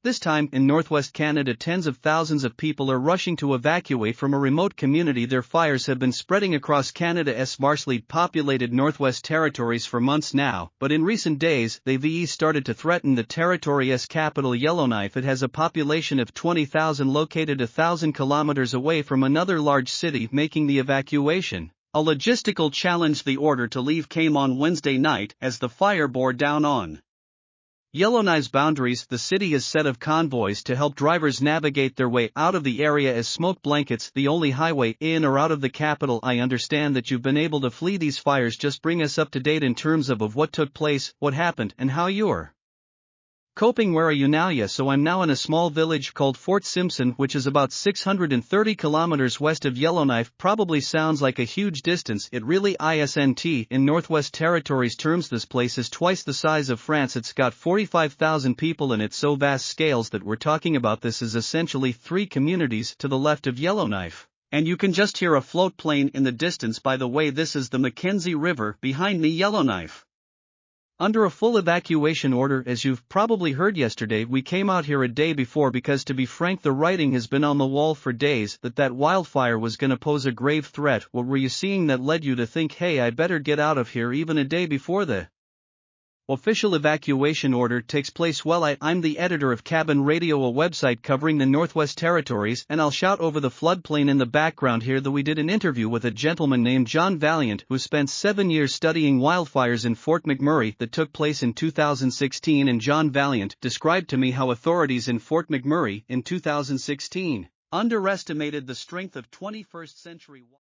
This time, in northwest Canada, tens of thousands of people are rushing to evacuate from a remote community. Their fires have been spreading across Canada's sparsely populated Northwest Territories for months now, but in recent days, they've started to threaten the territory's capital Yellowknife. It has a population of 20,000 located 1,000 kilometers away from another large city, making the evacuation a logistical challenge. The order to leave came on Wednesday night as the fire bore down on Yellowknife's boundaries. The city has set up convoys to help drivers navigate their way out of the area as smoke blankets the only highway in or out of the capital. I understand that you've been able to flee these fires. Just bring us up to date in terms of what took place, what happened, and how you're coping. Where are you now? Yeah, so I'm now in a small village called Fort Simpson, which is about 630 kilometers west of Yellowknife. Probably sounds like a huge distance. It really isn't. In Northwest Territories terms, this place is twice the size of France. It's got 45,000 people in it, so vast scales that we're talking about. This is essentially 3 communities to the left of Yellowknife. And you can just hear a float plane in the distance. By the way, this is the Mackenzie River behind me. Yellowknife under a full evacuation order. As you've probably heard, yesterday we came out here a day before because, to be frank, the writing has been on the wall for days that wildfire was gonna pose a grave threat. What were you seeing that led you to think, hey, I better get out of here even a day before the official evacuation order takes place? Well, I'm the editor of Cabin Radio, a website covering the Northwest Territories, and I'll shout over the floodplain in the background here that we did an interview with a gentleman named John Valiant, who spent 7 years studying wildfires in Fort McMurray that took place in 2016. And John Valiant described to me how authorities in Fort McMurray in 2016 underestimated the strength of 21st century